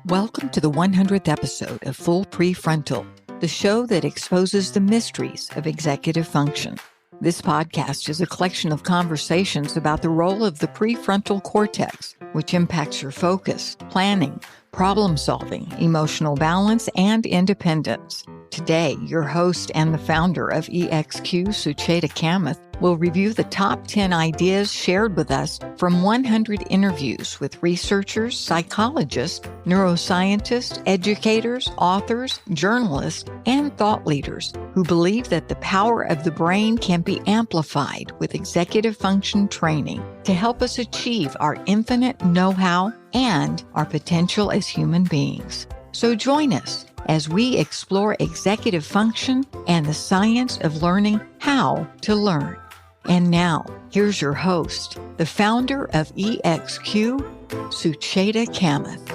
Welcome to the 100th episode of Full PreFrontal, the show that exposes the mysteries of executive function. This podcast is a collection of conversations about the role of the prefrontal cortex, which impacts your focus, planning, problem-solving, emotional balance, and independence. Today, your host and the founder of EXQ, Sucheta Kamath, will review the top 10 ideas shared with us from 100 interviews with researchers, psychologists, neuroscientists, educators, authors, journalists, and thought leaders who believe that the power of the brain can be amplified with executive function training to help us achieve our infinite know-how and our potential as human beings. So join us as we explore executive function and the science of learning how to learn. And now, here's your host, the founder of EXQ, Sucheta Kamath.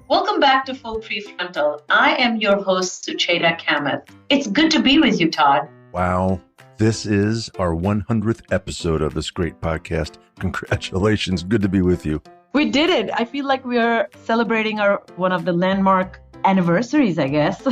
Welcome back to Full PreFrontal. I am your host, Sucheta Kamath. It's good to be with you, Todd. Wow. This is our 100th episode of this great podcast. Congratulations. Good to be with you. We did it. I feel like we are celebrating one of the landmark anniversaries, I guess.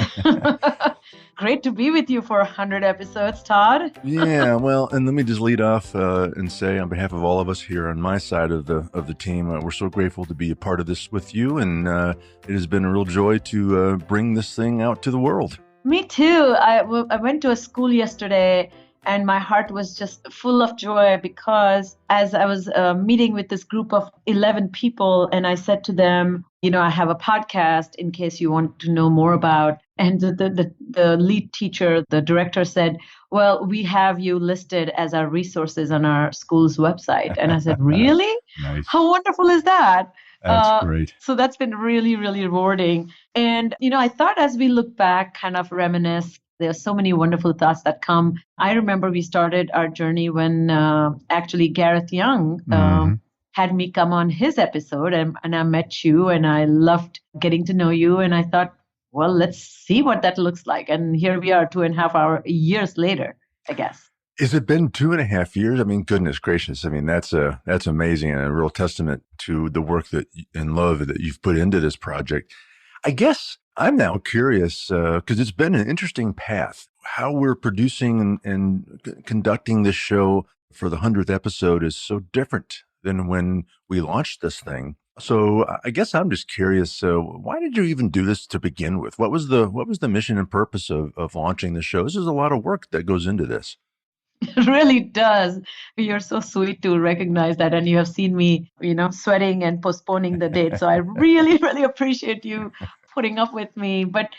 Great to be with you for 100 episodes, Todd. Yeah, well, and let me just lead off and say on behalf of all of us here on my side of the team, we're so grateful to be a part of this with you, and it has been a real joy to bring this thing out to the world. Me too. I went to a school yesterday, and my heart was just full of joy because as I was meeting with this group of 11 people, and I said to them, I have a podcast in case you want to know more about. And the lead teacher, the director said, well, we have you listed as our resources on our school's website. And I said, really? Nice. How wonderful is that? That's great. So that's been really, really rewarding. And, I thought as we look back, kind of reminisce, there are so many wonderful thoughts that come. I remember we started our journey when actually Gareth Young had me come on his episode, and I met you, and I loved getting to know you. And I thought, well, let's see what that looks like. And here we are 2.5 years later, I guess. Has it been 2.5 years? I mean, goodness gracious. I mean, that's amazing and a real testament to the work and love that you've put into this project. I guess I'm now curious because it's been an interesting path. How we're producing and conducting this show for the 100th episode is so different than when we launched this thing. So I guess I'm just curious. Why did you even do this to begin with? What was the mission and purpose of launching the show? This is a lot of work that goes into this. It really does. You're so sweet to recognize that. And you have seen me, sweating and postponing the date. So I really, really appreciate you putting up with me. But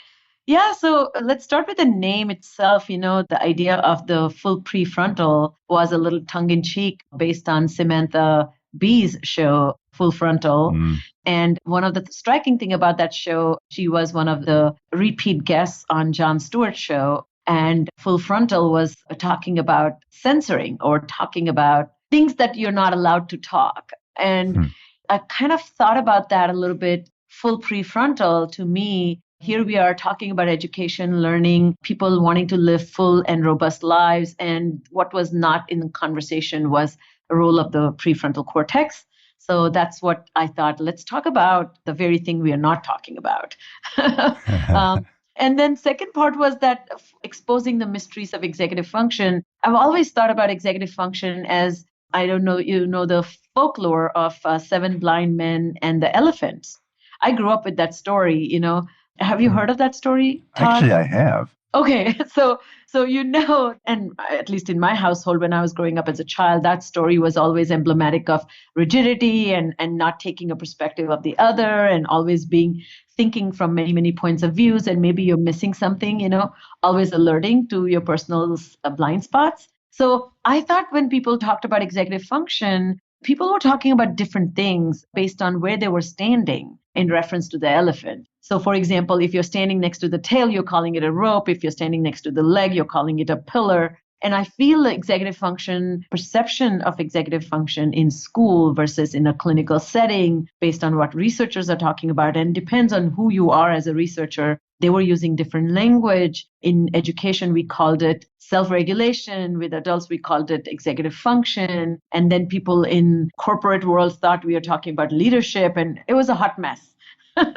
yeah, so let's start with the name itself. The idea of the full prefrontal was a little tongue-in-cheek based on Samantha Bee's show, Full Frontal. And one of the striking thing about that show, she was one of the repeat guests on Jon Stewart's show. And Full Frontal was talking about censoring or talking about things that you're not allowed to talk. And I kind of thought about that a little bit. Full prefrontal, to me, here we are talking about education, learning, people wanting to live full and robust lives. And what was not in the conversation was the role of the prefrontal cortex. So that's what I thought. Let's talk about the very thing we are not talking about. And then second part was that exposing the mysteries of executive function. I've always thought about executive function as, I don't know, the folklore of 7 blind men and the elephants. I grew up with that story, Have you heard of that story, Todd? Actually, I have. Okay, so and at least in my household when I was growing up as a child, that story was always emblematic of rigidity and not taking a perspective of the other and always thinking from many, many points of views, and maybe you're missing something, always alerting to your personal blind spots. So I thought when people talked about executive function, people were talking about different things based on where they were standing in reference to the elephant. So for example, if you're standing next to the tail, you're calling it a rope. If you're standing next to the leg, you're calling it a pillar. And I feel the executive function, perception of executive function in school versus in a clinical setting based on what researchers are talking about, and depends on who you are as a researcher, They were using different language. In education, we called it self-regulation. With adults, we called it executive function. And then people in corporate world thought we were talking about leadership, and it was a hot mess.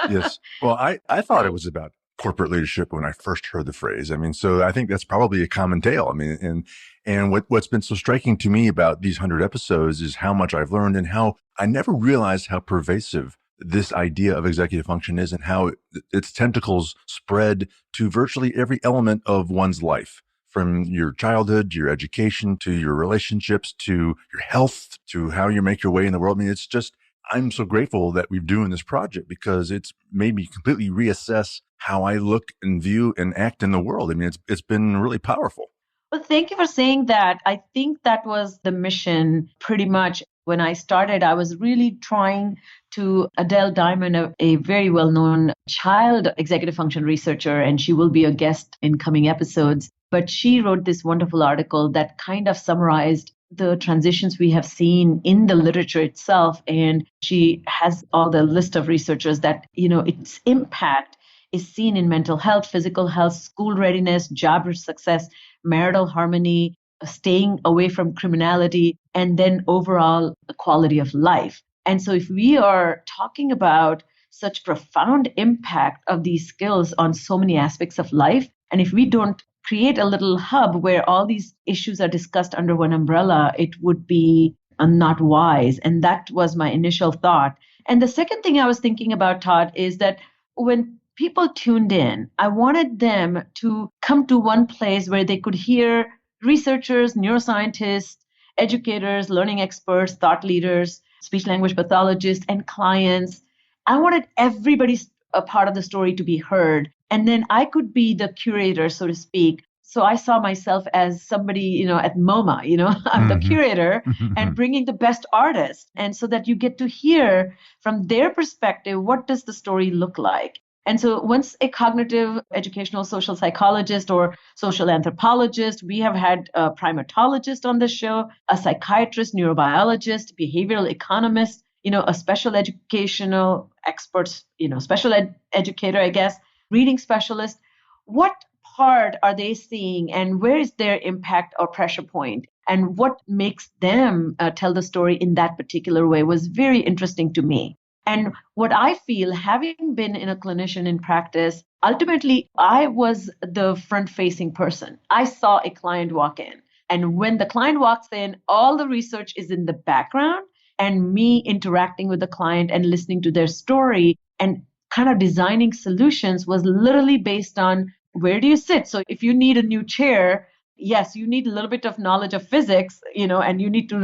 Yes. Well, I thought it was about corporate leadership when I first heard the phrase. I mean, so I think that's probably a common tale. I mean, and what's been so striking to me about these 100 episodes is how much I've learned and how I never realized how pervasive this idea of executive function is and how its tentacles spread to virtually every element of one's life, from your childhood, to your education, to your relationships, to your health, to how you make your way in the world. I mean, it's just, I'm so grateful that we're doing this project because it's made me completely reassess how I look and view and act in the world. I mean, it's been really powerful. Well, thank you for saying that. I think that was the mission pretty much. When I started, I was really trying to Adele Diamond, a very well-known child executive function researcher, and she will be a guest in coming episodes. But she wrote this wonderful article that kind of summarized the transitions we have seen in the literature itself. And she has all the list of researchers that, its impact is seen in mental health, physical health, school readiness, job success, marital harmony, staying away from criminality, and then overall quality of life. And so if we are talking about such profound impact of these skills on so many aspects of life, and if we don't create a little hub where all these issues are discussed under one umbrella, it would be not wise. And that was my initial thought. And the second thing I was thinking about, Todd, is that when people tuned in, I wanted them to come to one place where they could hear researchers, neuroscientists, educators, learning experts, thought leaders, speech language pathologists, and clients. I wanted everybody's a part of the story to be heard. And then I could be the curator, so to speak. So I saw myself as somebody, at MoMA, I'm the curator and bringing the best artists. And so that you get to hear from their perspective, what does the story look like? And so once a cognitive educational social psychologist or social anthropologist, we have had a primatologist on the show, a psychiatrist, neurobiologist, behavioral economist, a special educational expert, special educator, I guess, reading specialist. What part are they seeing and where is their impact or pressure point? And what makes them tell the story in that particular way was very interesting to me. And what I feel, having been in a clinician in practice, ultimately, I was the front-facing person. I saw a client walk in. And when the client walks in, all the research is in the background and me interacting with the client and listening to their story and kind of designing solutions was literally based on where do you sit? So if you need a new chair, yes, you need a little bit of knowledge of physics, and you need to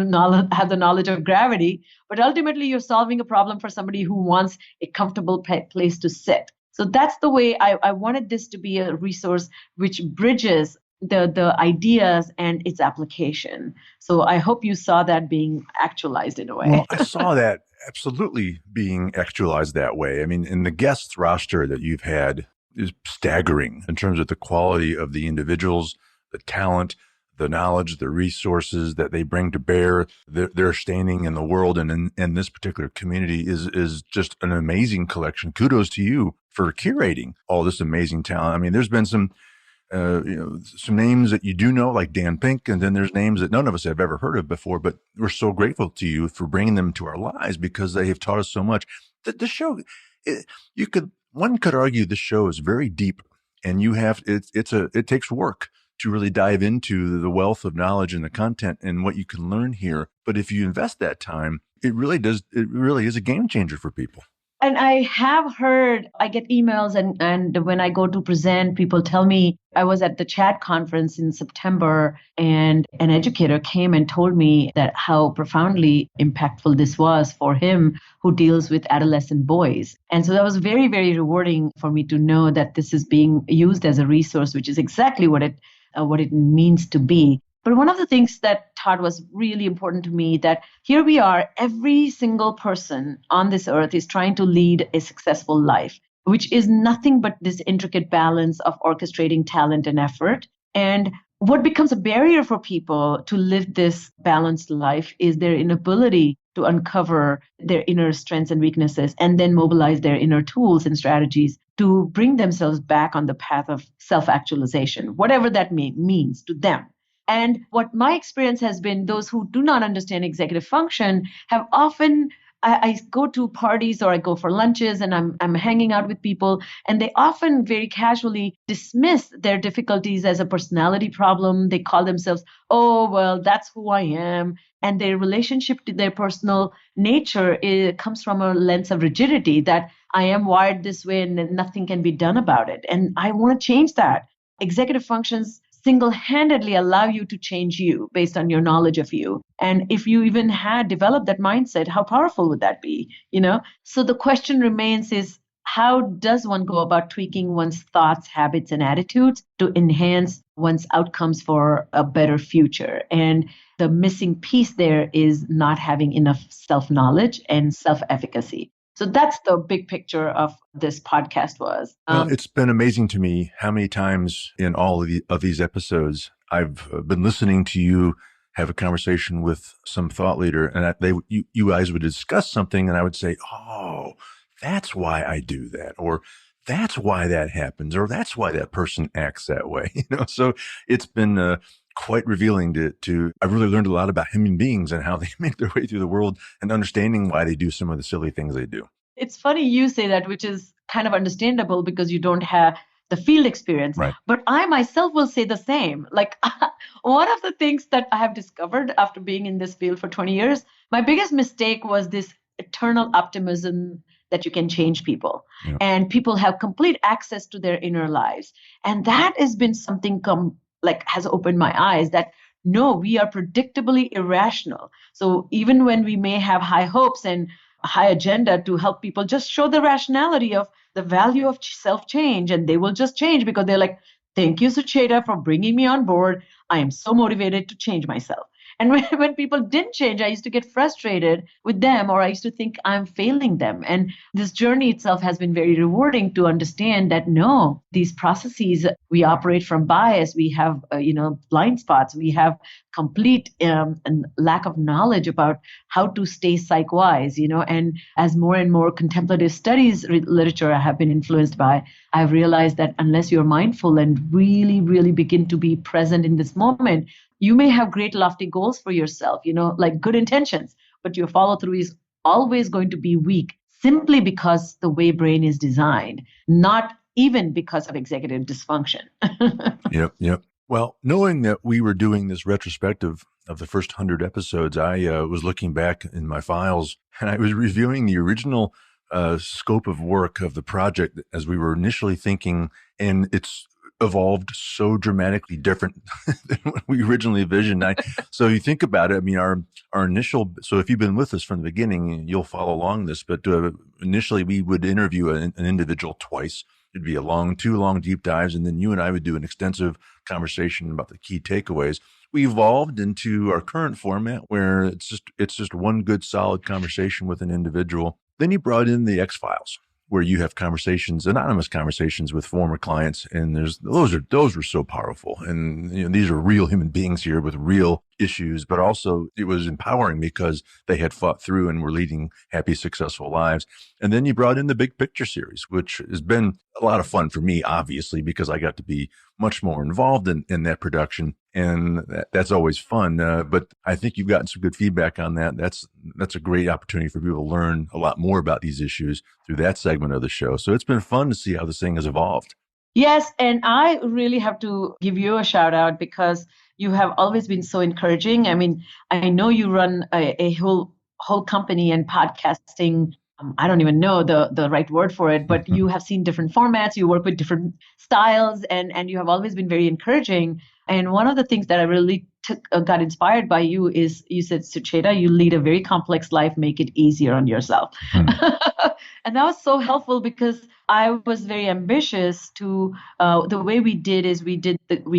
have the knowledge of gravity. But ultimately, you're solving a problem for somebody who wants a comfortable place to sit. So that's the way I wanted this to be a resource which bridges the ideas and its application. So I hope you saw that being actualized in a way. Well, I saw that absolutely being actualized that way. I mean, in the guest roster that you've had is staggering in terms of the quality of the individuals, the talent, the knowledge, the resources that they bring to bear. Their standing in the world and in this particular community is just an amazing collection. Kudos to you for curating all this amazing talent. I mean, there's been some names that you do know, like Dan Pink, and then there's names that none of us have ever heard of before, but we're so grateful to you for bringing them to our lives because they have taught us so much. The show, one could argue the show is very deep, and it takes work to really dive into the wealth of knowledge and the content and what you can learn here. But if you invest that time, it really is a game changer for people. And I have heard, I get emails and when I go to present, people tell me I was at the CHAD conference in September and an educator came and told me that how profoundly impactful this was for him who deals with adolescent boys. And so that was very, very rewarding for me to know that this is being used as a resource, which is exactly what it means to be. But one of the things that Todd was really important to me that here we are, every single person on this earth is trying to lead a successful life, which is nothing but this intricate balance of orchestrating talent and effort. And what becomes a barrier for people to live this balanced life is their inability to uncover their inner strengths and weaknesses and then mobilize their inner tools and strategies to bring themselves back on the path of self-actualization, whatever that means to them. And what my experience has been, those who do not understand executive function have often, I go to parties or I go for lunches and I'm hanging out with people, and they often very casually dismiss their difficulties as a personality problem. They call themselves, oh, well, that's who I am. And their relationship to their personal nature comes from a lens of rigidity, that I am wired this way and nothing can be done about it. And I want to change that. Executive functions single-handedly allow you to change you based on your knowledge of you. And if you even had developed that mindset, how powerful would that be? So the question remains is, how does one go about tweaking one's thoughts, habits, and attitudes to enhance one's outcomes for a better future? And the missing piece there is not having enough self-knowledge and self-efficacy. So that's the big picture of this podcast was. Well, it's been amazing to me how many times in all of these episodes I've been listening to you have a conversation with some thought leader, and you guys would discuss something, and I would say, "Oh, that's why I do that," or "That's why that happens," or "That's why that person acts that way." So it's been quite revealing to. I've really learned a lot about human beings and how they make their way through the world, and understanding why they do some of the silly things they do. It's funny you say that, which is kind of understandable because you don't have the field experience. Right. But I myself will say the same. Like one of the things that I have discovered after being in this field for 20 years, my biggest mistake was this eternal optimism that you can change people. Yeah. And people have complete access to their inner lives. And that has been something has opened my eyes that no, we are predictably irrational. So even when we may have high hopes and a high agenda to help people, just show the rationality of the value of self-change, and they will just change because they're like, thank you, Sucheta, for bringing me on board. I am so motivated to change myself. And when people didn't change, I used to get frustrated with them, or I used to think I'm failing them. And this journey itself has been very rewarding to understand that no, these processes, we operate from bias, we have, blind spots, we have complete lack of knowledge about how to stay psych-wise, and as more and more contemplative studies literature I have been influenced by, I've realized that unless you're mindful and really, really begin to be present in this moment, you may have great lofty goals for yourself, like good intentions, but your follow through is always going to be weak simply because the way brain is designed, not even because of executive dysfunction. Yep. Well, knowing that we were doing this retrospective of the first 100 episodes, I was looking back in my files and I was reviewing the original scope of work of the project as we were initially thinking, and it's evolved so dramatically different than what we originally envisioned. So you think about it, I mean, our initial, so if you've been with us from the beginning, you'll follow along this, but initially we would interview an individual twice. It'd be two long deep dives, and then you and I would do an extensive conversation about the key takeaways. We evolved into our current format where it's just one good solid conversation with an individual. Then you brought in the X-Files, where you have anonymous conversations with former clients. And those were so powerful. And these are real human beings here with real issues, but also it was empowering because they had fought through and were leading happy, successful lives. And then you brought in the Big Picture series, which has been a lot of fun for me, obviously, because I got to be much more involved in that production. And that's always fun. But I think you've gotten some good feedback on that. That's a great opportunity for people to learn a lot more about these issues through that segment of the show. So it's been fun to see how this thing has evolved. Yes. And I really have to give you a shout out because you have always been so encouraging. I mean, I know you run a whole company and podcasting. I don't even know the right word for it, but you have seen different formats, you work with different styles, and you have always been very encouraging. And one of the things that I really got inspired by you is you said, Sucheta, you lead a very complex life, make it easier on yourself. And that was so helpful because I was very ambitious to, the way we did is we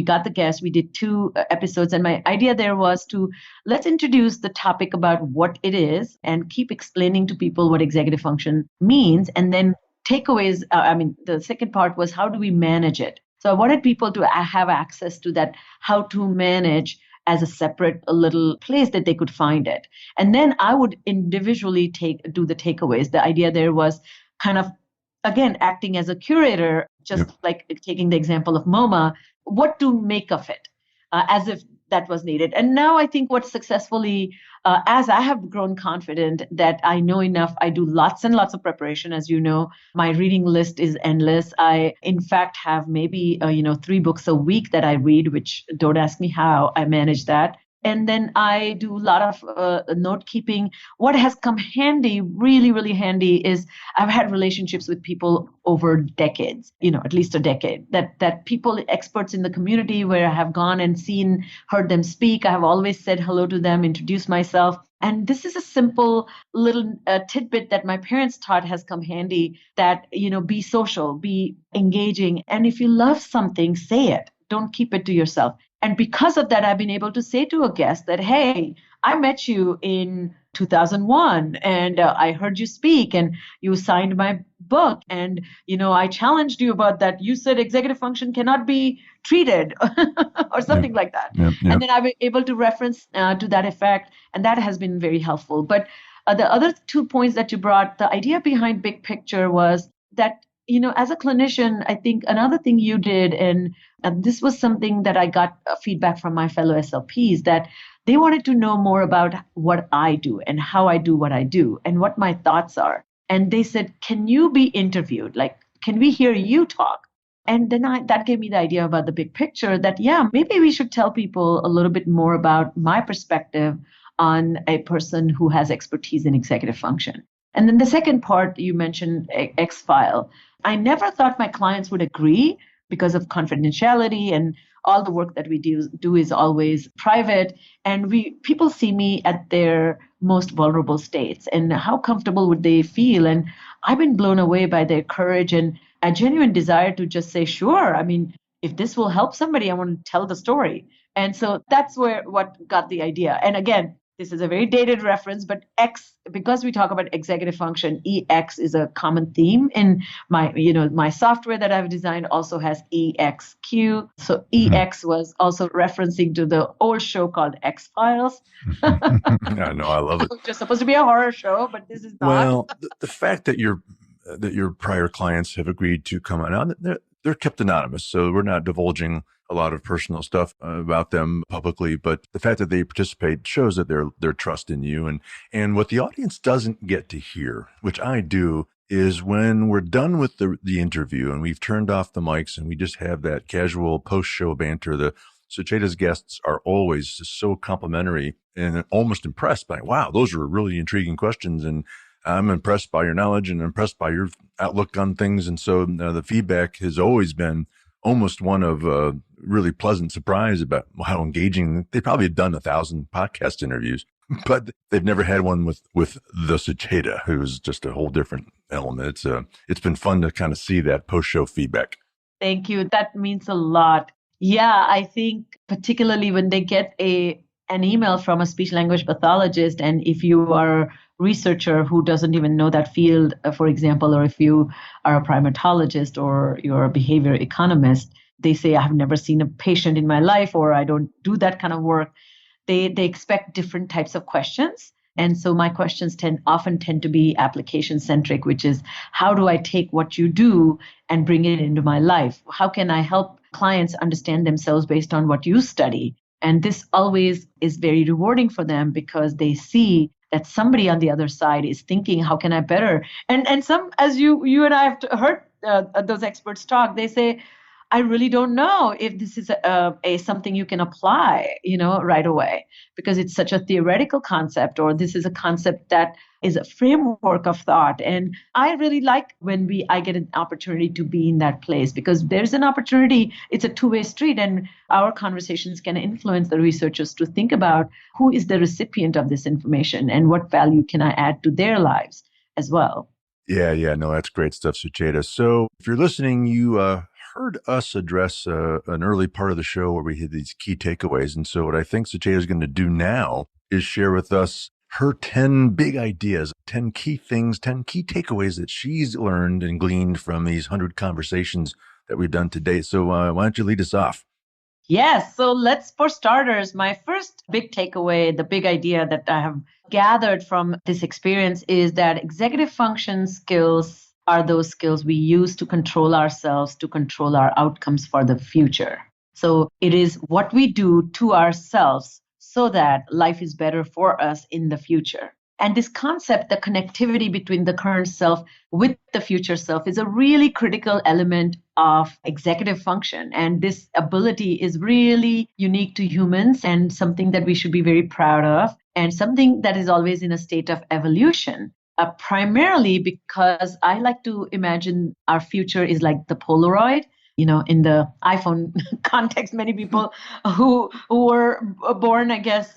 got the guest, we did 2 episodes. And my idea there was to let's introduce the topic about what it is and keep explaining to people what executive function means. And then takeaways, the second part was how do we manage it? So I wanted people to have access to that, how to manage as a separate little place that they could find it. And then I would individually do the takeaways. The idea there was kind of, again, acting as a curator, just like taking the example of MoMA, what to make of it, as if that was needed. And now I think what successfully, as I have grown confident that I know enough, I do lots and lots of preparation. As you know, my reading list is endless. I, in fact, have maybe, 3 books a week that I read, which don't ask me how I manage that. And then I do a lot of note keeping. What has come handy, really, really handy, is I've had relationships with people over decades, at least a decade, that people, experts in the community where I have gone and heard them speak. I have always said hello to them, introduced myself. And this is a simple little tidbit that my parents taught has come handy, that, be social, be engaging. And if you love something, say it. Don't keep it to yourself. And because of that, I've been able to say to a guest that, hey, I met you in 2001 and I heard you speak and you signed my book. And, I challenged you about that. You said executive function cannot be treated or something like that. And then I've been able to reference to that effect. And that has been very helpful. But the other 2 points that you brought, the idea behind big picture was that, as a clinician, I think another thing you did, and this was something that I got feedback from my fellow SLPs, that they wanted to know more about what I do and how I do what I do and what my thoughts are. And they said, can you be interviewed? Like, can we hear you talk? And then that gave me the idea about the big picture that, maybe we should tell people a little bit more about my perspective on a person who has expertise in executive function. And then the second part, you mentioned X-File. I never thought my clients would agree because of confidentiality, and all the work that we do is always private. And people see me at their most vulnerable states, and how comfortable would they feel? And I've been blown away by their courage and a genuine desire to just say, sure, I mean, if this will help somebody, I want to tell the story. And so that's what got the idea. And again, this is a very dated reference, but X, because we talk about executive function, EX is a common theme in my software that I've designed also has EXQ. So EX was also referencing to the old show called X-Files. I know, I love it. It's just supposed to be a horror show, but this is not. Well, the fact that your prior clients have agreed to come on out, they're kept anonymous, so we're not divulging a lot of personal stuff about them publicly, but the fact that they participate shows that their trust in you. And what the audience doesn't get to hear, which I do, is when we're done with the interview and we've turned off the mics and we just have that casual post-show banter, the Sucheta's guests are always just so complimentary and almost impressed by, wow, those are really intriguing questions, and I'm impressed by your knowledge and impressed by your outlook on things. And so the feedback has always been almost one of really pleasant surprise about how engaging. They probably have done 1,000 podcast interviews, but they've never had one with the Sucheta, who's just a whole different element. It's been fun to kind of see that post-show feedback. Thank you. That means a lot. Yeah, I think particularly when they get an email from a speech language pathologist, and if you are a researcher who doesn't even know that field, for example, or if you are a primatologist or you're a behavior economist, they say, I've never seen a patient in my life, or I don't do that kind of work. They expect different types of questions. And so my questions often tend to be application centric, which is, how do I take what you do and bring it into my life? How can I help clients understand themselves based on what you study? And this always is very rewarding for them because they see that somebody on the other side is thinking, how can I better? And some, as you and I have heard those experts talk, they say, I really don't know if this is something you can apply, right away, because it's such a theoretical concept, or this is a concept that is a framework of thought. And I really like when I get an opportunity to be in that place, because there's an opportunity. It's a two-way street, and our conversations can influence the researchers to think about who is the recipient of this information and what value can I add to their lives as well. Yeah, no, that's great stuff, Sucheta. So if you're listening, you heard us address an early part of the show where we had these key takeaways. And so what I think Sucheta is going to do now is share with us her 10 big ideas, 10 key things, 10 key takeaways that she's learned and gleaned from these 100 conversations that we've done to date. So why don't you lead us off? Yes. So for starters, my first big takeaway, the big idea that I have gathered from this experience is that executive function skills are those skills we use to control ourselves, to control our outcomes for the future. So it is what we do to ourselves so that life is better for us in the future. And this concept, the connectivity between the current self with the future self, is a really critical element of executive function. And this ability is really unique to humans and something that we should be very proud of, and something that is always in a state of evolution. Primarily because I like to imagine our future is like the Polaroid. In the iPhone context, many people who were born, I guess,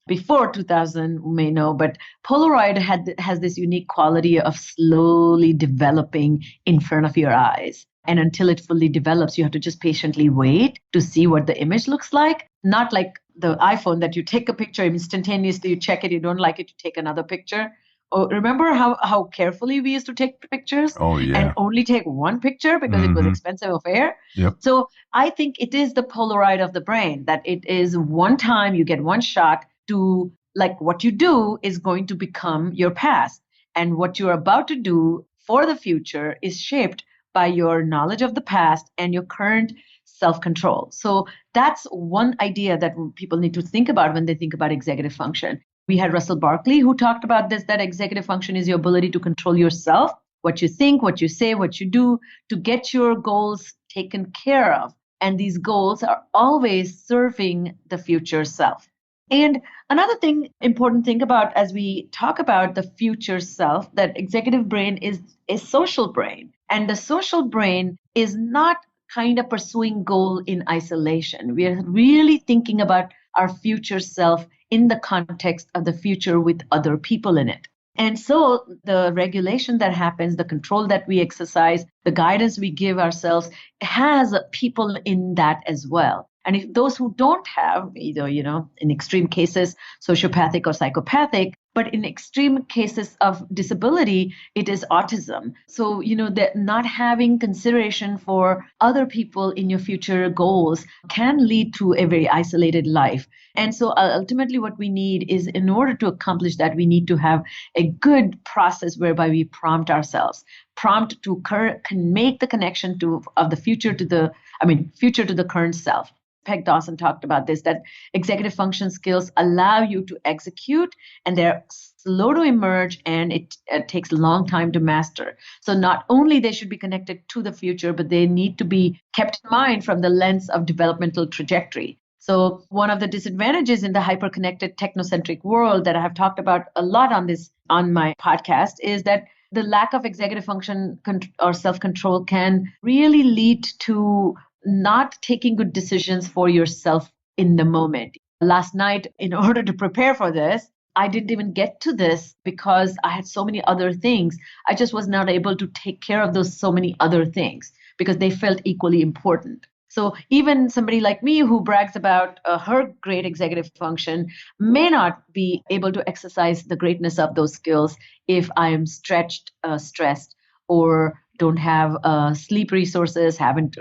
before 2000 may know, but Polaroid has this unique quality of slowly developing in front of your eyes. And until it fully develops, you have to just patiently wait to see what the image looks like. Not like the iPhone that you take a picture instantaneously, you check it, you don't like it, you take another picture. Oh, remember how carefully we used to take pictures Oh, and yeah. only take one picture because it was expensive affair? Yep. So I think it is the Polaroid of the brain, that it is one time you get one shot to, like, what you do is going to become your past. And what you're about to do for the future is shaped by your knowledge of the past and your current self-control. So that's one idea that people need to think about when they think about executive function. We had Russell Barkley who talked about this, that executive function is your ability to control yourself, what you think, what you say, what you do, to get your goals taken care of. And these goals are always serving the future self. And another important thing about as we talk about the future self, that executive brain is a social brain. And the social brain is not kind of pursuing goal in isolation. We are really thinking about our future self in the context of the future with other people in it. And so the regulation that happens, the control that we exercise, the guidance we give ourselves has people in that as well. And if those who don't have either, in extreme cases, sociopathic or psychopathic, but in extreme cases of disability, it is autism. So, that not having consideration for other people in your future goals can lead to a very isolated life. And so ultimately what we need is, in order to accomplish that, we need to have a good process whereby we prompt ourselves, prompt to can make the connection of the future to the current self. Peg Dawson talked about this, that executive function skills allow you to execute, and they're slow to emerge, and it takes a long time to master. So not only they should be connected to the future, but they need to be kept in mind from the lens of developmental trajectory. So one of the disadvantages in the hyper-connected technocentric world that I have talked about a lot on my podcast is that the lack of executive function or self-control can really lead to not taking good decisions for yourself in the moment. Last night, in order to prepare for this, I didn't even get to this because I had so many other things. I just was not able to take care of those so many other things because they felt equally important. So even somebody like me who brags about her great executive function may not be able to exercise the greatness of those skills if I am stretched, stressed, or don't have sleep resources, haven't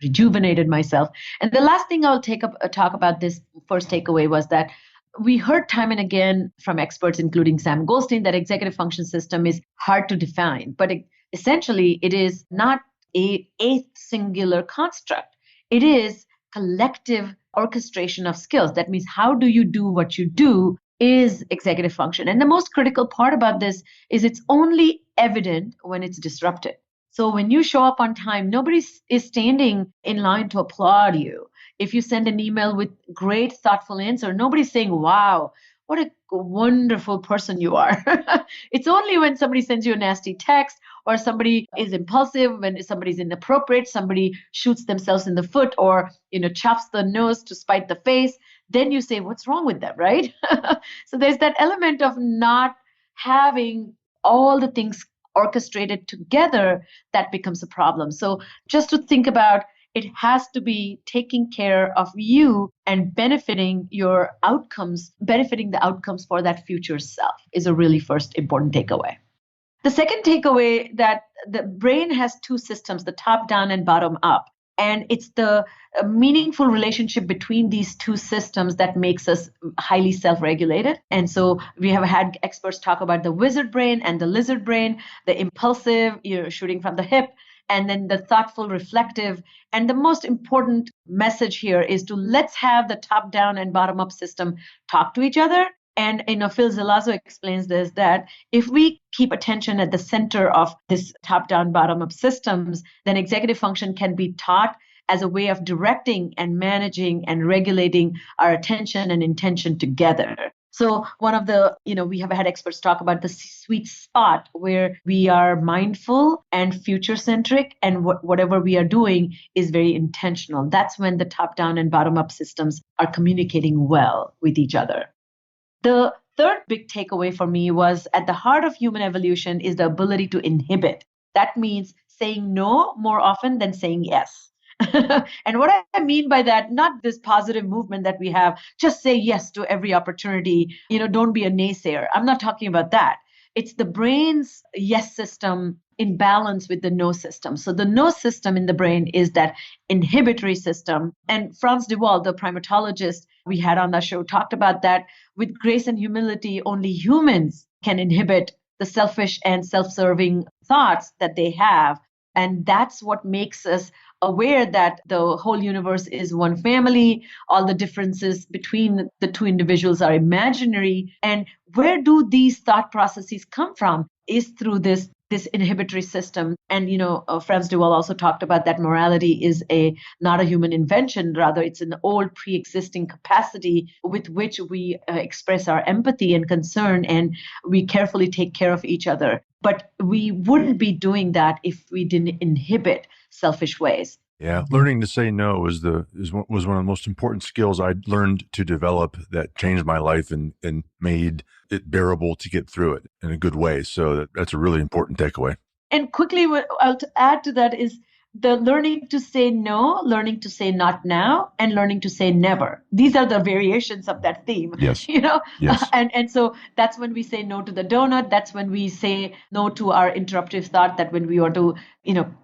rejuvenated myself. And the last thing I'll talk about this first takeaway was that we heard time and again from experts, including Sam Goldstein, that executive function system is hard to define. But essentially, it is not a singular construct. It is collective orchestration of skills. That means how do you do what you do is executive function. And the most critical part about this is it's only evident when it's disrupted. So when you show up on time, nobody is standing in line to applaud you. If you send an email with great, thoughtful answer, nobody's saying, wow, what a wonderful person you are. It's only when somebody sends you a nasty text, or somebody is impulsive, when somebody's inappropriate, somebody shoots themselves in the foot, or chops the nose to spite the face, then you say, what's wrong with them, right? So there's that element of not having all the things orchestrated together that becomes a problem. So just to think about, it has to be taking care of you and benefiting the outcomes for that future self is a really first important takeaway. The second takeaway, that the brain has two systems, the top down and bottom up. And it's the meaningful relationship between these two systems that makes us highly self-regulated. And so we have had experts talk about the wizard brain and the lizard brain, the impulsive, shooting from the hip, and then the thoughtful, reflective. And the most important message here is to let's have the top-down and bottom-up system talk to each other. And Phil Zelazo explains this, that if we keep attention at the center of this top-down, bottom-up systems, then executive function can be taught as a way of directing and managing and regulating our attention and intention together. So one of the, we have had experts talk about the sweet spot where we are mindful and future-centric, and whatever we are doing is very intentional. That's when the top-down and bottom-up systems are communicating well with each other. The third big takeaway for me was at the heart of human evolution is the ability to inhibit. That means saying no more often than saying yes. And what I mean by that, not this positive movement that we have, just say yes to every opportunity, don't be a naysayer. I'm not talking about that. It's the brain's yes system in balance with the no system. So the no system in the brain is that inhibitory system. And Frans de Waal, the primatologist we had on the show, talked about that with grace and humility, only humans can inhibit the selfish and self-serving thoughts that they have. And that's what makes us aware that the whole universe is one family. All the differences between the two individuals are imaginary. And where do these thought processes come from is through this inhibitory system. And, Frans de Waal also talked about that morality is not a human invention. Rather, it's an old pre-existing capacity with which we express our empathy and concern, and we carefully take care of each other. But we wouldn't be doing that if we didn't inhibit selfish ways. Yeah, learning to say no was one of the most important skills I learned to develop that changed my life and made it bearable to get through it in a good way. So that's a really important takeaway. And quickly, what I'll add to that is the learning to say no, learning to say not now, and learning to say never. These are the variations of that theme. Yes. Yes. And so that's when we say no to the donut. That's when we say no to our interruptive thought, that when we want to,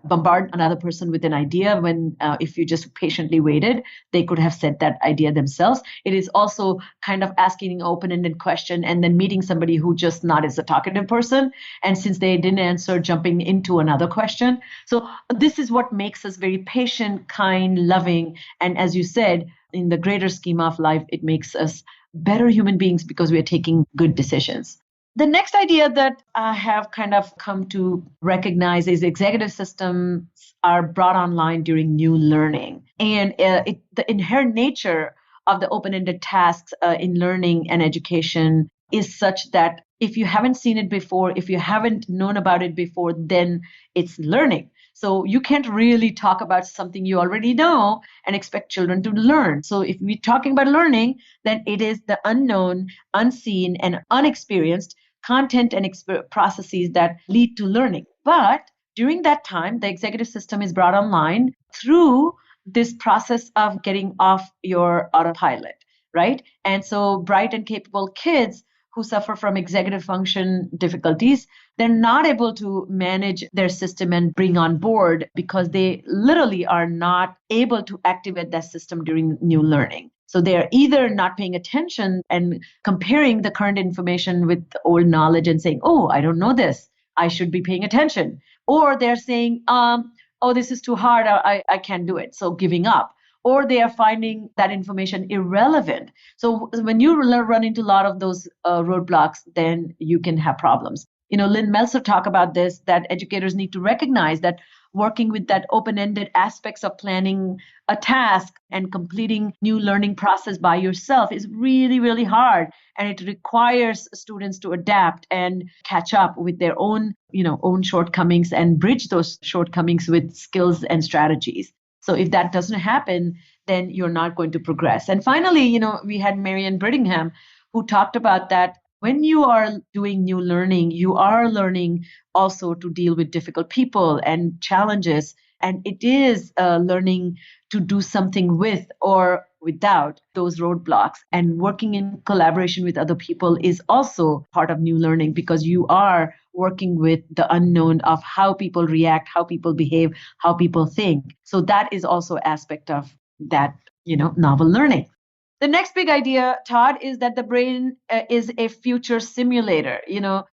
bombard another person with an idea, when if you just patiently waited, they could have said that idea themselves. It is also kind of asking an open-ended question and then meeting somebody who just not is a talkative person. And since they didn't answer, jumping into another question. So this is what makes us very patient, kind, loving. And as you said, in the greater scheme of life, it makes us better human beings because we are taking good decisions. The next idea that I have kind of come to recognize is executive systems are brought online during new learning. And the inherent nature of the open-ended tasks in learning and education is such that if you haven't seen it before, if you haven't known about it before, then it's learning. So you can't really talk about something you already know and expect children to learn. So if we're talking about learning, then it is the unknown, unseen, and unexperienced content and processes that lead to learning. But during that time, the executive system is brought online through this process of getting off your autopilot, right? And so bright and capable kids who suffer from executive function difficulties, they're not able to manage their system and bring on board because they literally are not able to activate that system during new learning. So they're either not paying attention and comparing the current information with the old knowledge and saying, oh, I don't know this, I should be paying attention. Or they're saying, oh, this is too hard, I can't do it, so giving up. Or they are finding that information irrelevant. So when you run into a lot of those roadblocks, then you can have problems. Lynn Meltzer talked about this, that educators need to recognize that working with that open-ended aspects of planning a task and completing new learning process by yourself is really, really hard. And it requires students to adapt and catch up with their own shortcomings and bridge those shortcomings with skills and strategies. So if that doesn't happen, then you're not going to progress. And finally, we had Marianne Brittingham who talked about that when you are doing new learning, you are learning also to deal with difficult people and challenges. And it is learning to do something with or without those roadblocks. And working in collaboration with other people is also part of new learning, because you are working with the unknown of how people react, how people behave, how people think. So that is also aspect of that, novel learning. The next big idea, Todd, is that the brain is a future simulator.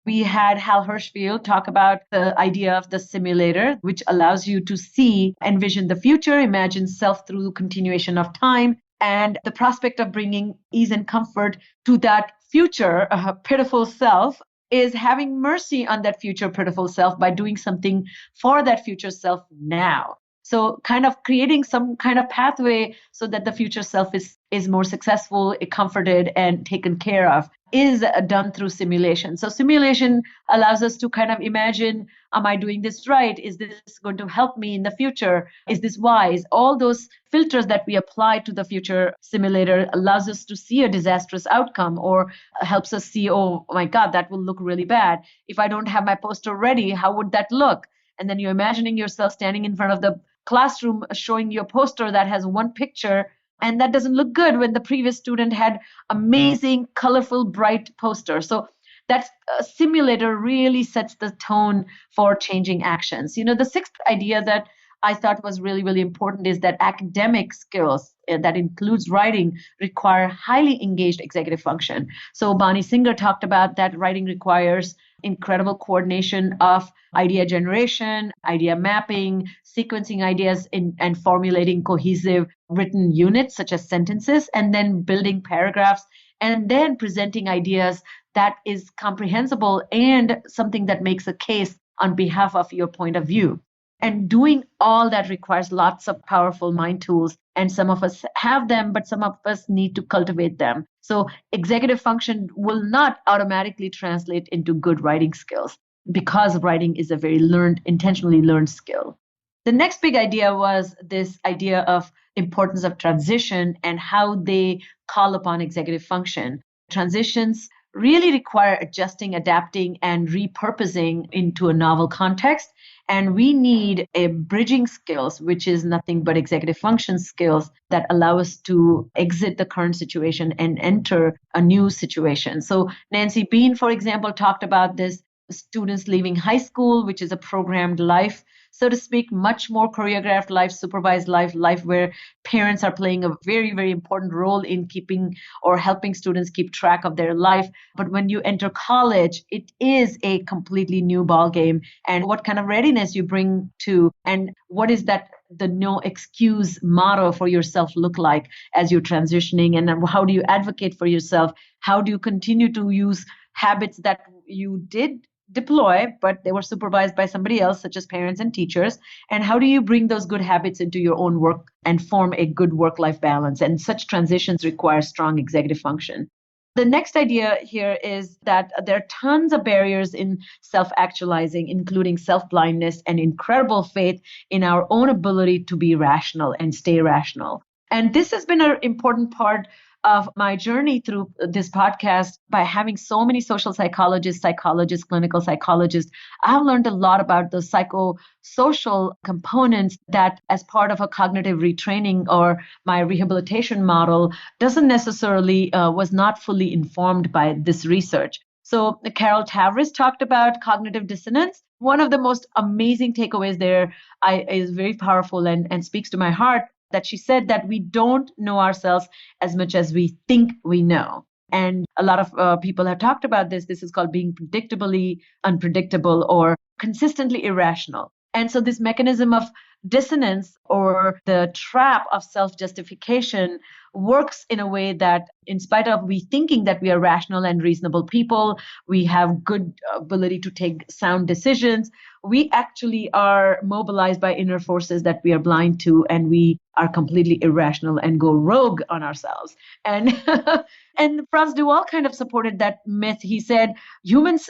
We had Hal Hershfield talk about the idea of the simulator, which allows you to envision the future, imagine self through continuation of time, and the prospect of bringing ease and comfort to that future pitiful self is having mercy on that future pitiful self by doing something for that future self now. So kind of creating some kind of pathway so that the future self is more successful, comforted, and taken care of is done through simulation. So simulation allows us to kind of imagine, am I doing this right? Is this going to help me in the future? Is this wise? All those filters that we apply to the future simulator allows us to see a disastrous outcome, or helps us see, oh my God, that will look really bad. If I don't have my poster ready, how would that look? And then you're imagining yourself standing in front of the classroom showing you a poster that has one picture, and that doesn't look good when the previous student had amazing, colorful, bright poster. So that simulator really sets the tone for changing actions. The sixth idea that I thought was really, really important is that academic skills, that includes writing, require highly engaged executive function. So Bonnie Singer talked about that writing requires incredible coordination of idea generation, idea mapping, sequencing ideas and formulating cohesive written units such as sentences, and then building paragraphs, and then presenting ideas that is comprehensible and something that makes a case on behalf of your point of view. And doing all that requires lots of powerful mind tools. And some of us have them, but some of us need to cultivate them. So executive function will not automatically translate into good writing skills, because writing is a very intentionally learned skill. The next big idea was this idea of importance of transition and how they call upon executive function. Transitions really require adjusting, adapting, and repurposing into a novel context. And we need a bridging skills, which is nothing but executive function skills that allow us to exit the current situation and enter a new situation. So Nancy Bean, for example, talked about this, students leaving high school, which is a programmed life, so to speak, much more choreographed life, supervised life where parents are playing a very, very important role in keeping or helping students keep track of their life. But when you enter college, it is a completely new ballgame. And what kind of readiness you bring to, and what is that the no excuse motto for yourself look like as you're transitioning, and how do you advocate for yourself? How do you continue to use habits that you did deploy, but they were supervised by somebody else, such as parents and teachers? And how do you bring those good habits into your own work and form a good work-life balance? And such transitions require strong executive function. The next idea here is that there are tons of barriers in self-actualizing, including self-blindness and incredible faith in our own ability to be rational and stay rational. And this has been an important part of my journey through this podcast. By having so many social psychologists, clinical psychologists, I've learned a lot about the psychosocial components that, as part of a cognitive retraining or my rehabilitation model, doesn't necessarily was not fully informed by this research. So Carol Tavris talked about cognitive dissonance. One of the most amazing takeaways there is very powerful and speaks to my heart, that she said that we don't know ourselves as much as we think we know. And a lot of people have talked about this. This is called being predictably unpredictable or consistently irrational. And so this mechanism of dissonance, or the trap of self-justification, works in a way that, in spite of we thinking that we are rational and reasonable people, we have good ability to take sound decisions, we actually are mobilized by inner forces that we are blind to, and we are completely irrational and go rogue on ourselves. And and Franz Duval kind of supported that myth. He said humans,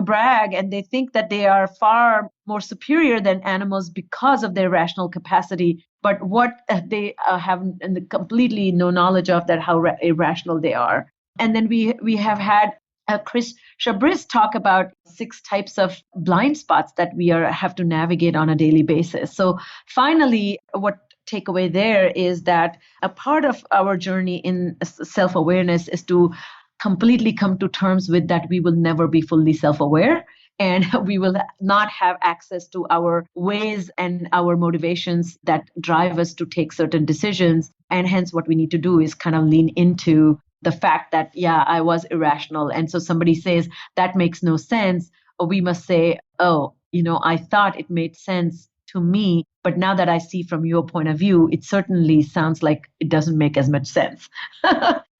brag, and they think that they are far more superior than animals because of their rational capacity. But what they have completely no knowledge of, that how irrational they are. And then we have had Chris Chabris talk about 6 types of blind spots that we have to navigate on a daily basis. So finally, what takeaway there is that a part of our journey in self-awareness is to completely come to terms with that we will never be fully self-aware, and we will not have access to our ways and our motivations that drive us to take certain decisions. And hence what we need to do is kind of lean into the fact that, yeah, I was irrational. And so somebody says that makes no sense. Or we must say, oh, I thought it made sense to me, but now that I see from your point of view, it certainly sounds like it doesn't make as much sense.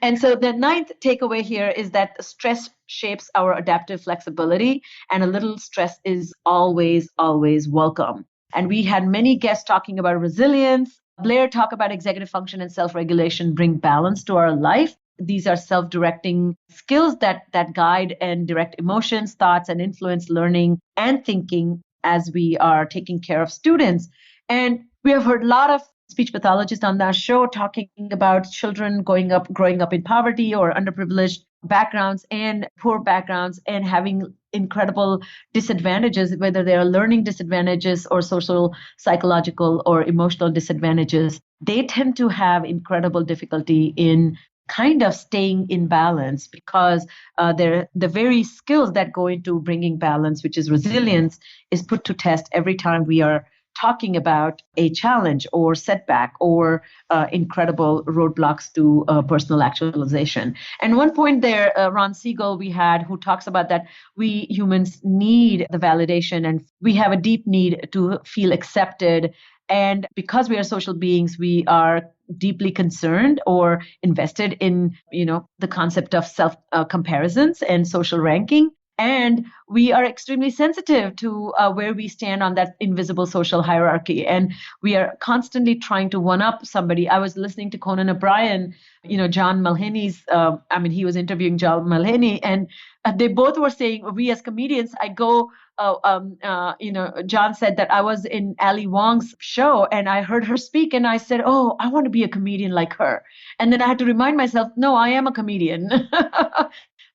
And so the ninth takeaway here is that stress shapes our adaptive flexibility, and a little stress is always, always welcome. And we had many guests talking about resilience. Blair talked about executive function and self-regulation bring balance to our life. These are self-directing skills that guide and direct emotions, thoughts, and influence learning and thinking as we are taking care of students. And we have heard a lot of speech pathologists on that show talking about children growing up in poverty or underprivileged backgrounds and poor backgrounds and having incredible disadvantages, whether they are learning disadvantages or social, psychological, or emotional disadvantages. They tend to have incredible difficulty in kind of staying in balance because the very skills that go into bringing balance, which is resilience, is put to test every time we are talking about a challenge or setback or incredible roadblocks to personal actualization. And one point there, Ron Siegel, we had, who talks about that we humans need the validation and we have a deep need to feel accepted. And because we are social beings, we are deeply concerned or invested in, the concept of self comparisons and social ranking. And we are extremely sensitive to where we stand on that invisible social hierarchy. And we are constantly trying to one up somebody. I was listening to Conan O'Brien, John Mulvaney's, he was interviewing John Mulvaney, and they both were saying, we as comedians, John said that I was in Ali Wong's show and I heard her speak and I said, oh, I want to be a comedian like her. And then I had to remind myself, no, I am a comedian.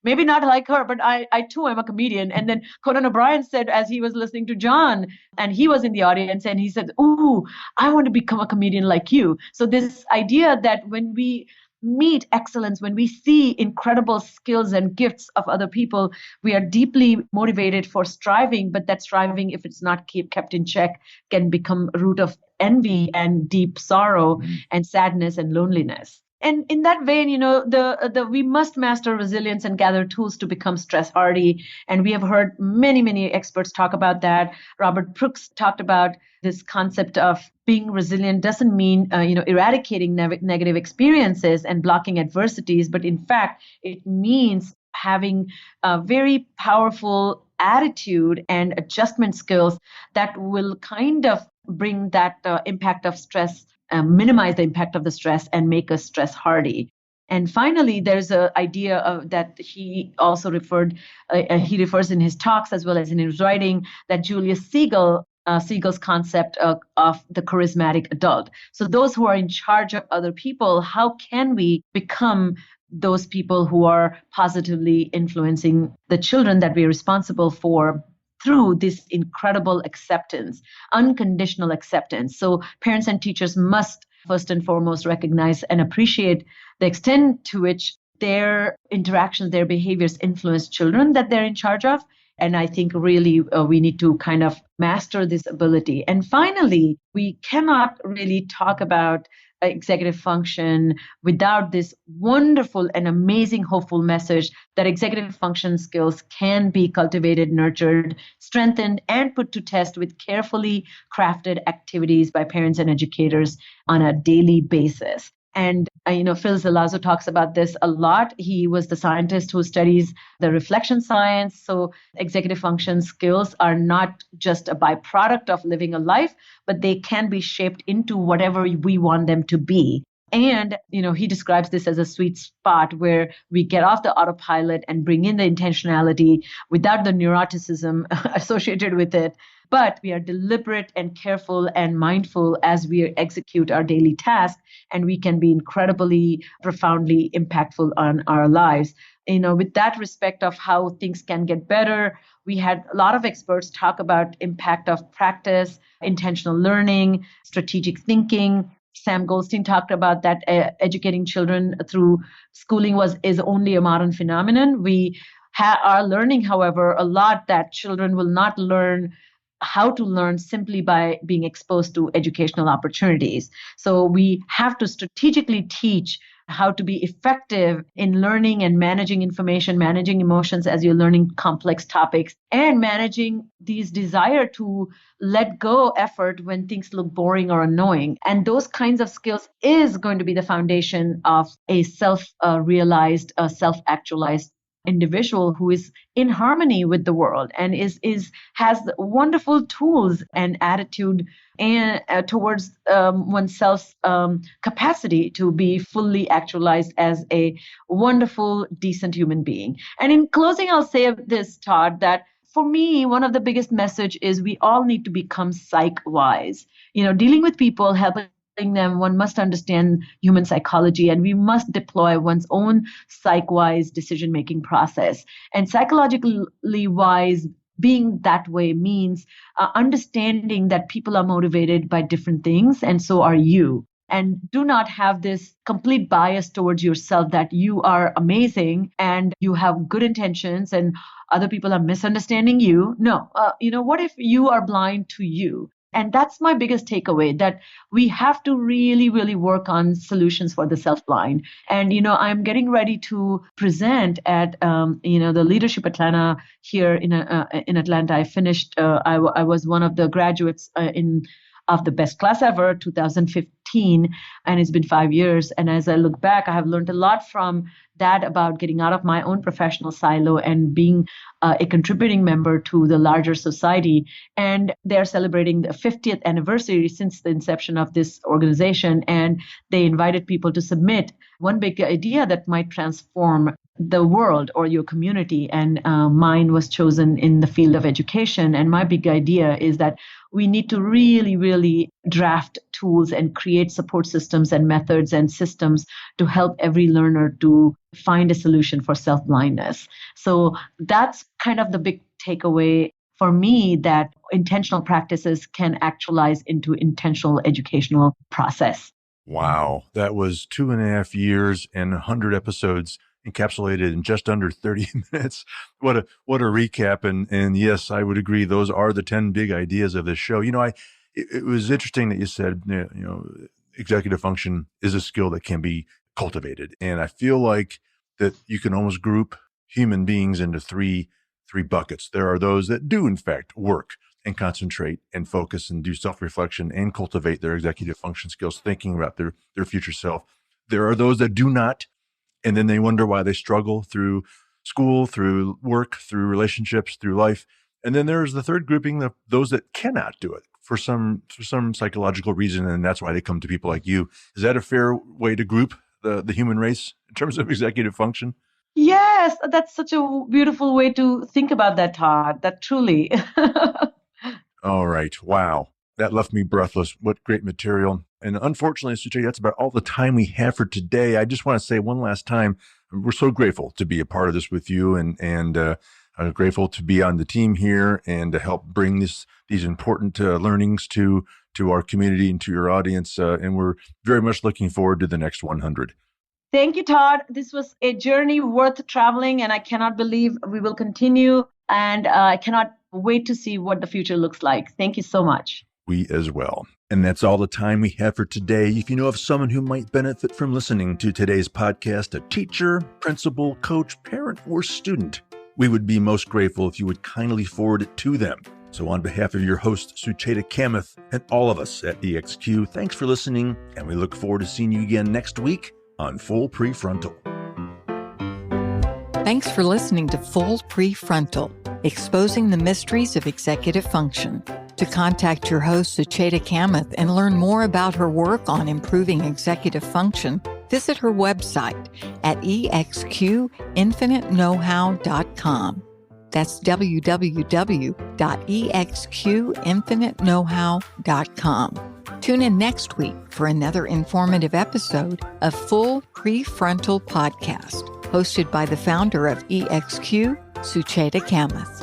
Maybe not like her, but I too am a comedian. And then Conan O'Brien said, as he was listening to John, and he was in the audience, and he said, ooh, I want to become a comedian like you. So this idea that when we meet excellence, when we see incredible skills and gifts of other people, we are deeply motivated for striving, but that striving, if it's not kept in check, can become a root of envy and deep sorrow and sadness and loneliness. And in that vein, we must master resilience and gather tools to become stress hardy. And we have heard many, many experts talk about that. Robert Brooks talked about this concept of being resilient doesn't mean, eradicating negative experiences and blocking adversities, but in fact, it means having a very powerful attitude and adjustment skills that will kind of bring that impact of stress, minimize the impact of the stress and make us stress hardy. And finally, there's an idea of that he also he refers in his talks as well as in his writing, that Julius Siegel's concept of the charismatic adult. So those who are in charge of other people, how can we become those people who are positively influencing the children that we are responsible for through this incredible acceptance, unconditional acceptance? So parents and teachers must first and foremost recognize and appreciate the extent to which their interactions, their behaviors influence children that they're in charge of. And I think really we need to kind of master this ability. And finally, we cannot really talk about executive function without this wonderful and amazing hopeful message that executive function skills can be cultivated, nurtured, strengthened, and put to test with carefully crafted activities by parents and educators on a daily basis. And, Phil Zelazo talks about this a lot. He was the scientist who studies the reflection science. So executive function skills are not just a byproduct of living a life, but they can be shaped into whatever we want them to be. And, he describes this as a sweet spot where we get off the autopilot and bring in the intentionality without the neuroticism associated with it. But we are deliberate and careful and mindful as we execute our daily task, and we can be incredibly, profoundly impactful on our lives. With that respect of how things can get better, we had a lot of experts talk about impact of practice, intentional learning, strategic thinking, Sam Goldstein talked about that educating children through schooling is only a modern phenomenon. We are learning, however, a lot that children will not learn how to learn simply by being exposed to educational opportunities. So we have to strategically teach how to be effective in learning and managing information, managing emotions as you're learning complex topics, and managing these desire to let go effort when things look boring or annoying. And those kinds of skills is going to be the foundation of a self-realized, self-actualized individual who is in harmony with the world and has wonderful tools and attitude and towards oneself's capacity to be fully actualized as a wonderful, decent human being. And in closing, I'll say this, Todd, that for me, one of the biggest message is we all need to become psych-wise. Dealing with people, helping them, one must understand human psychology, and we must deploy one's own psych-wise decision-making process. And psychologically wise, being that way means understanding that people are motivated by different things, and so are you. And do not have this complete bias towards yourself that you are amazing and you have good intentions and other people are misunderstanding you. No, what if you are blind to you? And that's my biggest takeaway, that we have to really, really work on solutions for the self-blind. And, I'm getting ready to present at, the Leadership Atlanta here in Atlanta. I finished, I was one of the graduates of the best class ever, 2015, and it's been 5 years. And as I look back, I have learned a lot from that about getting out of my own professional silo and being a contributing member to the larger society. And they're celebrating the 50th anniversary since the inception of this organization. And they invited people to submit one big idea that might transform the world or your community. And mine was chosen in the field of education. And my big idea is that we need to really, really draft tools and create support systems and methods and systems to help every learner to find a solution for self-blindness. So that's kind of the big takeaway for me, that intentional practices can actualize into intentional educational process. Wow. That was 2.5 years and 100 episodes encapsulated in just under 30 minutes. What a recap. And yes, I would agree. Those are the 10 big ideas of this show. It was interesting that you said, executive function is a skill that can be cultivated. And I feel like that you can almost group human beings into three buckets. There are those that do in fact work and concentrate and focus and do self-reflection and cultivate their executive function skills, thinking about their future self. There are those that do not. And then they wonder why they struggle through school, through work, through relationships, through life. And then there's the third grouping, those that cannot do it for some psychological reason. And that's why they come to people like you. Is that a fair way to group the human race in terms of executive function? Yes, that's such a beautiful way to think about that, Todd. That truly. All right. Wow. That left me breathless. What great material. And unfortunately, Sucheta, that's about all the time we have for today. I just want to say one last time, we're so grateful to be a part of this with you, and I'm grateful to be on the team here and to help bring these important learnings to our community and to your audience. And we're very much looking forward to the next 100. Thank you, Todd. This was a journey worth traveling, and I cannot believe we will continue. And I cannot wait to see what the future looks like. Thank you so much. We as well. And that's all the time we have for today. If you know of someone who might benefit from listening to today's podcast, a teacher, principal, coach, parent, or student, we would be most grateful if you would kindly forward it to them. So on behalf of your host, Sucheta Kamath, and all of us at EXQ, thanks for listening, and we look forward to seeing you again next week on Full PreFrontal. Thanks for listening to Full PreFrontal, exposing the mysteries of executive function. To contact your host, Sucheta Kamath, and learn more about her work on improving executive function, visit her website at exqinfiniteneknowhow.com. That's www.exqinfiniteneknowhow.com. Tune in next week for another informative episode of Full PreFrontal Podcast, hosted by the founder of EXQ, Sucheta Kamath.